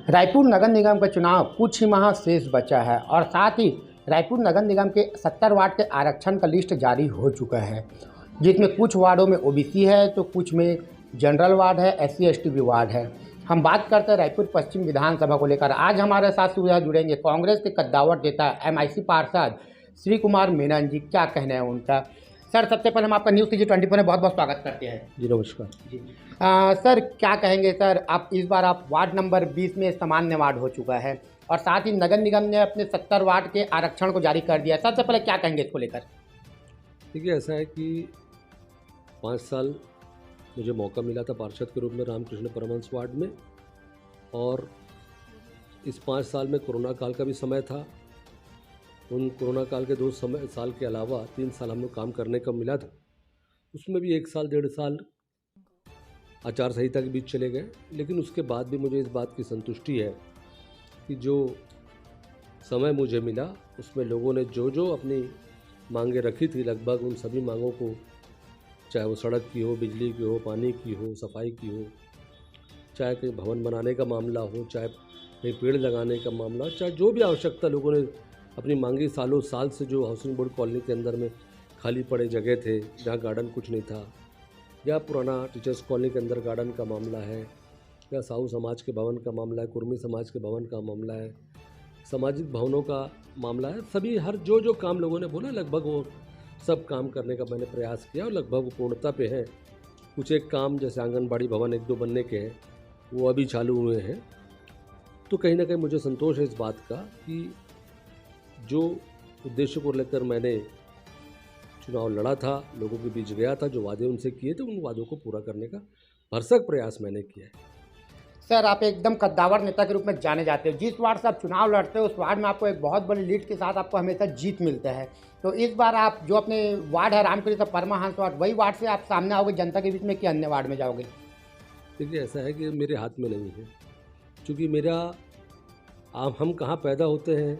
रायपुर नगर निगम का चुनाव कुछ ही माह शेष बचा है और साथ ही रायपुर नगर निगम के 70 वार्ड के आरक्षण का लिस्ट जारी हो चुका है, जिसमें कुछ वार्डों में ओबीसी है तो कुछ में जनरल वार्ड है, एससी एसटी भी वार्ड है। हम बात करते हैं रायपुर पश्चिम विधानसभा को लेकर। आज हमारे साथ सुविधा जुड़ेंगे कांग्रेस के कद्दावर नेता एमआईसी पार्षद श्री कुमार मेनन जी। क्या कहना है उनका। सर, सबसे पहले हम आपका न्यूज़ टीवी 24 में बहुत बहुत स्वागत करते हैं। जी नमस्कार जी। सर, क्या कहेंगे सर, आप इस बार आप वार्ड नंबर 20 में सामान्य वार्ड हो चुका है और साथ ही नगर निगम ने अपने 70 वार्ड के आरक्षण को जारी कर दिया। सबसे पहले क्या कहेंगे इसको लेकर। देखिए, ऐसा है कि 5 साल मुझे मौका मिला था पार्षद के रूप में रामकृष्ण परमहंस वार्ड में, और इस 5 साल में कोरोना काल का भी समय था। उन कोरोना काल के 2 साल के अलावा 3 साल हम लोग काम करने का मिला था। उसमें भी 1 साल 1.5 साल आचार संहिता के बीच चले गए, लेकिन उसके बाद भी मुझे इस बात की संतुष्टि है कि जो समय मुझे मिला उसमें लोगों ने जो जो अपनी मांगें रखी थी, लगभग उन सभी मांगों को, चाहे वो सड़क की हो, बिजली की हो, पानी की हो, सफाई की हो, चाहे कहीं भवन बनाने का मामला हो, चाहे कहीं पेड़ लगाने का मामला हो, चाहे जो भी आवश्यकता लोगों ने अपनी मांगी सालों साल से, जो हाउसिंग बोर्ड कॉलोनी के अंदर में खाली पड़े जगह थे जहाँ गार्डन कुछ नहीं था, या पुराना टीचर्स कॉलोनी के अंदर गार्डन का मामला है, या साहू समाज के भवन का मामला है, कुर्मी समाज के भवन का मामला है, सामाजिक भवनों का मामला है, सभी हर जो जो काम लोगों ने बोला लगभग वो सब काम करने का मैंने प्रयास किया और लगभग वो पूर्णता पे हैं। कुछ एक काम जैसे आंगनबाड़ी भवन 1-2 बनने के हैं, वो अभी चालू हुए हैं। तो कहीं ना कहीं मुझे संतोष है इस बात का कि जो उद्देश्य को लेकर मैंने चुनाव लड़ा था, लोगों के बीच गया था, जो वादे उनसे किए थे, उन वादों को पूरा करने का भरसक प्रयास मैंने किया है। सर, आप एकदम कद्दावर नेता के रूप में जाने जाते हो। जिस वार्ड से आप चुनाव लड़ते हो उस वार्ड में आपको एक बहुत बड़ी लीड के साथ आपको हमेशा जीत मिलता है। तो इस बार आप जो अपने वार्ड है रामकृष्ण परमहंस वार्ड, वही वार्ड से आप सामने आओगे जनता के बीच में कि अन्य वार्ड में जाओगे। देखिए, ऐसा है कि मेरे हाथ में नहीं है, क्योंकि मेरा हम कहाँ पैदा होते हैं,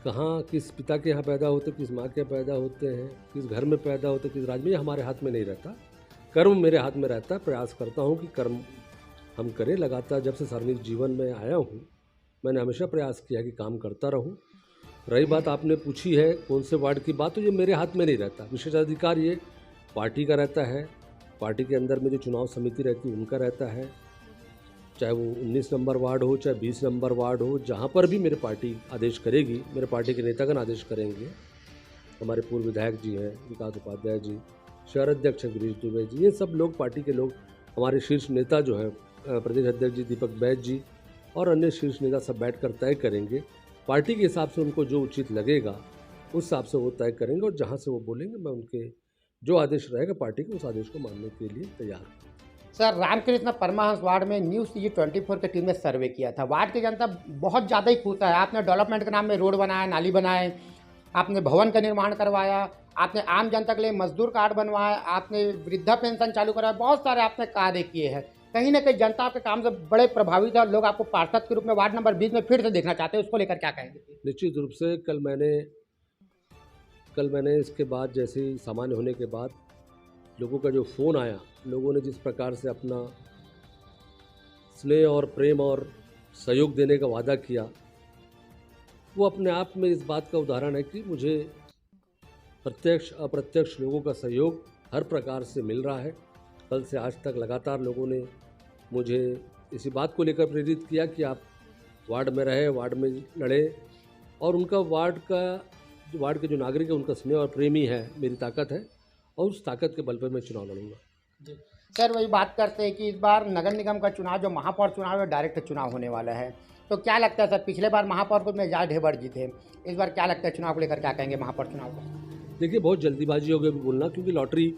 कहाँ किस पिता के यहाँ पैदा होते, किस माँ के यहाँ पैदा होते हैं, किस घर में पैदा होते, किस राज्य में, ये हमारे हाथ में नहीं रहता। कर्म मेरे हाथ में रहता है। प्रयास करता हूँ कि कर्म हम करें लगातार। जब से सार्वजनिक जीवन में आया हूँ मैंने हमेशा प्रयास किया कि काम करता रहूँ। रही बात आपने पूछी है कौन से वार्ड की बात, तो ये मेरे हाथ में नहीं रहता। विशेषाधिकार ये पार्टी का रहता है। पार्टी के अंदर में जो चुनाव समिति रहती है उनका रहता है, चाहे वो 19 नंबर वार्ड हो, चाहे 20 नंबर वार्ड हो, जहाँ पर भी मेरे पार्टी आदेश करेगी, मेरे पार्टी के नेतागण आदेश करेंगे। हमारे पूर्व विधायक जी हैं विकास उपाध्याय जी, शहर अध्यक्ष गिरीश दुबे जी, ये सब लोग पार्टी के लोग, हमारे शीर्ष नेता जो है प्रदेश अध्यक्ष जी दीपक बैज जी और अन्य शीर्ष नेता सब बैठकर तय करेंगे। पार्टी के हिसाब से उनको जो उचित लगेगा उस हिसाब से वो तय करेंगे, और जहाँ से वो बोलेंगे मैं उनके जो आदेश रहेगा पार्टी के, उस आदेश को मानने के लिए तैयार हूँ। सर, रामकृष्ण परमहंस वार्ड में न्यूज़ टीवी 24 की टीम ने सर्वे किया था। वार्ड की जनता बहुत ज़्यादा ही खुश है। आपने डेवलपमेंट के नाम में रोड बनाए, नाली बनाए, आपने भवन का निर्माण करवाया, आपने आम जनता के लिए मजदूर कार्ड बनवाया, आपने वृद्धा पेंशन चालू कराया, बहुत सारे आपने कार्य किए हैं। कहीं ना कहीं जनता आपके काम से बड़े प्रभावित है और लोग आपको पार्षद के रूप में वार्ड नंबर 20 में फिर से देखना चाहते हैं। उसको लेकर क्या कहेंगे। निश्चित रूप से कल मैंने इसके बाद, जैसे ही सामान्य होने के बाद लोगों का जो फ़ोन आया, लोगों ने जिस प्रकार से अपना स्नेह और प्रेम और सहयोग देने का वादा किया, वो अपने आप में इस बात का उदाहरण है कि मुझे प्रत्यक्ष अप्रत्यक्ष लोगों का सहयोग हर प्रकार से मिल रहा है। कल से आज तक लगातार लोगों ने मुझे इसी बात को लेकर प्रेरित किया कि आप वार्ड में रहे, वार्ड में लड़े, और उनका वार्ड के जो नागरिक है उनका स्नेह और प्रेम ही है मेरी ताकत है, और उस ताकत के बल पर मैं चुनाव लड़ूंगा। जी सर, वही बात करते हैं कि इस बार नगर निगम का चुनाव जो महापौर चुनाव है डायरेक्ट चुनाव होने वाला है। तो क्या लगता है सर, पिछले बार महापौर को में एजाज ढेबर जी थे, इस बार क्या लगता है चुनाव को लेकर क्या कहेंगे महापौर चुनाव को। देखिए, बहुत जल्दीबाजी हो गई बोलना, क्योंकि लॉटरी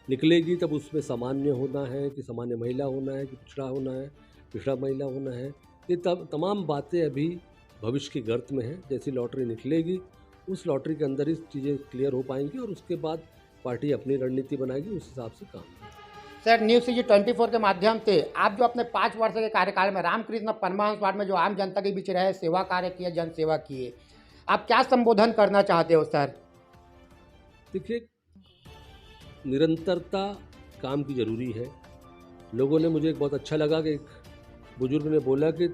निकलेगी तब उसमें सामान्य होना है कि सामान्य महिला होना है कि पिछड़ा होना है, पिछड़ा महिला होना है, ये तमाम बातें अभी भविष्य की गर्त में हैं। जैसी लॉटरी निकलेगी उस लॉटरी के अंदर ही चीज़ें क्लियर हो पाएंगी, और उसके बाद पार्टी अपनी रणनीति बनाएगी, उस हिसाब से काम। सर, न्यूज़ टीवी 24 के माध्यम से आप जो अपने 5 वर्ष के कार्यकाल में रामकृष्ण परमहंस वार्ड में जो आम जनता के बीच रहे, सेवा कार्य किए, जन सेवा किए, आप क्या संबोधन करना चाहते हो सर। देखिए, निरंतरता काम की ज़रूरी है। लोगों ने, मुझे बहुत अच्छा लगा कि एक बुजुर्ग ने बोला कि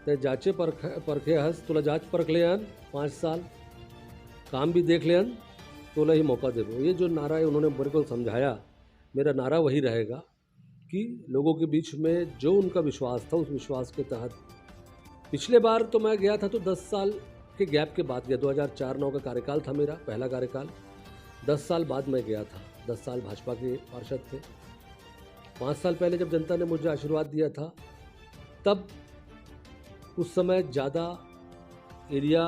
ते जाचे परखे हंस तुला जाच परख ले अन 5 साल काम भी देख ले अन तोला ही मौका देबो। ये जो नारा है उन्होंने मेरे को समझाया, मेरा नारा वही रहेगा कि लोगों के बीच में जो उनका विश्वास था उस विश्वास के तहत पिछले बार तो मैं गया था तो 10 साल के गैप के बाद गया। 2004-09 का कार्यकाल था मेरा पहला कार्यकाल, 10 साल बाद मैं गया था। 10 साल भाजपा के पार्षद थे। 5 साल पहले जब जनता ने मुझे आशीर्वाद दिया था तब उस समय ज़्यादा एरिया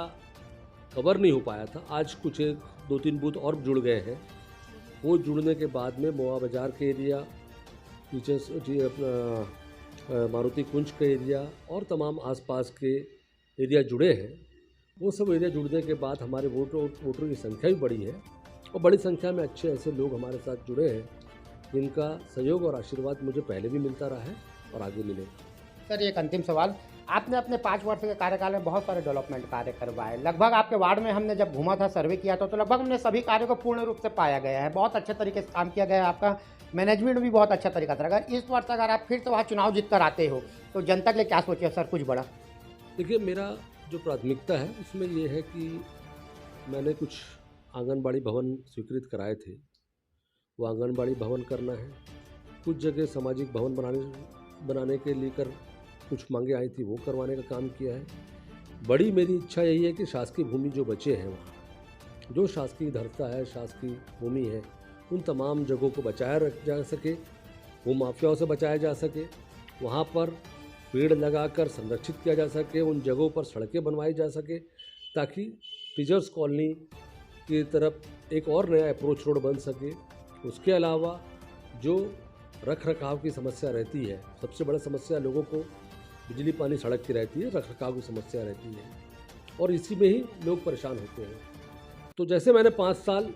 कवर नहीं हो पाया था। आज कुछ 2-3 बूथ और जुड़ गए हैं। वो जुड़ने के बाद में मोआ बाज़ार के एरिया, पीछे जी अपना मारुति कुंज का एरिया और तमाम आसपास के एरिया जुड़े हैं। वो सब एरिया जुड़ने के बाद हमारे वोटरों की संख्या भी बढ़ी है और बड़ी संख्या में अच्छे ऐसे लोग हमारे साथ जुड़े हैं जिनका सहयोग और आशीर्वाद मुझे पहले भी मिलता रहा है और आगे मिलेगा। सर एक अंतिम सवाल, आपने अपने 5 वर्ष के कार्यकाल में बहुत सारे डेवलपमेंट कार्य करवाए। लगभग आपके वार्ड में हमने जब घूमा था, सर्वे किया था, तो लगभग हमने सभी कार्यों को पूर्ण रूप से पाया गया है। बहुत अच्छे तरीके से काम किया गया है। आपका मैनेजमेंट भी बहुत अच्छा तरीका था। अगर इस वर्ष अगर आप फिर से वहाँ चुनाव जीत कर आते हो तो जनता के लिए क्या सोचिए सर कुछ बड़ा? देखिए, मेरा जो प्राथमिकता है उसमें ये है कि मैंने कुछ आंगनबाड़ी भवन स्वीकृत कराए थे, वो आंगनबाड़ी भवन करना है। कुछ जगह सामाजिक भवन बनाने के लेकर कुछ मांगे आई थी, वो करवाने का काम किया है। बड़ी मेरी इच्छा यही है कि शासकीय भूमि जो बचे हैं, वहाँ जो शासकीय धरता है, शासकीय भूमि है, उन तमाम जगहों को बचाया रख जा सके, वो माफियाओं से बचाया जा सके, वहाँ पर पेड़ लगाकर संरक्षित किया जा सके, उन जगहों पर सड़कें बनवाई जा सके ताकि टीचर्स कॉलोनी की तरफ एक और नया अप्रोच रोड बन सके। उसके अलावा जो रख रखाव की समस्या रहती है, सबसे बड़ा समस्या लोगों को बिजली पानी सड़क की रहती है, रख रखाव की समस्या रहती है और इसी में ही लोग परेशान होते हैं। तो जैसे मैंने 5 साल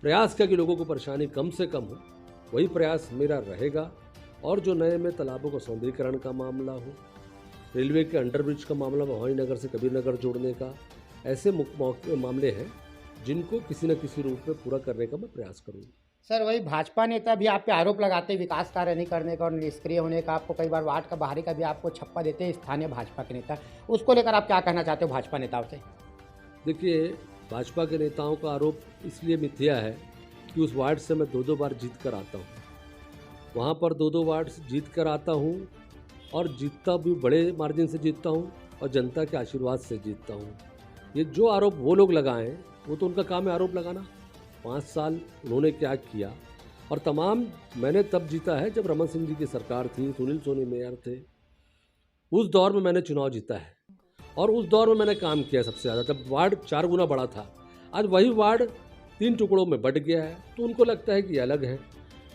प्रयास किया कि लोगों को परेशानी कम से कम हो, वही प्रयास मेरा रहेगा। और जो नए में तालाबों का सौंदर्यीकरण का मामला हो, रेलवे के अंडरब्रिज का मामला, भवानी नगर से कबीर नगर जोड़ने का, ऐसे मामले हैं जिनको किसी न किसी रूप में पूरा करने का मैं प्रयास करूँगा। सर वही भाजपा नेता भी आप पे आरोप लगाते हैं विकास कार्य नहीं करने का और निष्क्रिय होने का। आपको कई बार वार्ड का बाहरी का भी आपको छप्पा देते हैं स्थानीय भाजपा के नेता, उसको लेकर आप क्या कहना चाहते हो भाजपा नेताओं से? देखिए, भाजपा के नेताओं का आरोप इसलिए मिथ्या है कि उस वार्ड से मैं 2-2 बार जीत कर आता हूँ। वहाँ पर 2-2 वार्ड जीत कर आता हूँ और जीतता भी बड़े मार्जिन से जीतता हूँ और जनता के आशीर्वाद से जीतता हूँ। ये जो आरोप वो लोग लगाएं वो तो उनका काम है आरोप लगाना। 5 साल उन्होंने क्या किया और तमाम मैंने तब जीता है जब रमन सिंह जी की सरकार थी, सुनील सोनी मेयर थे। उस दौर में मैंने चुनाव जीता है और उस दौर में मैंने काम किया सबसे ज़्यादा, तब वार्ड 4 गुना बड़ा था। आज वही वार्ड 3 टुकड़ों में बंट गया है, तो उनको लगता है कि अलग है।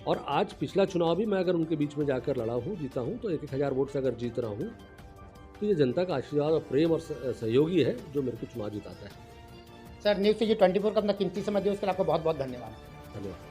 और आज पिछला चुनाव भी मैं अगर उनके बीच में जाकर लड़ा हूँ, जीता हूँ, तो 1-1 हज़ार वोट से अगर जीत रहा हूँ तो ये जनता का आशीर्वाद और प्रेम और सहयोगी है जो मेरे को चुनाव जिताता है। सर न्यूज़ City 24 का अपना कीमती समय दिया उसके लिए आपको बहुत बहुत धन्यवाद। धन्यवाद।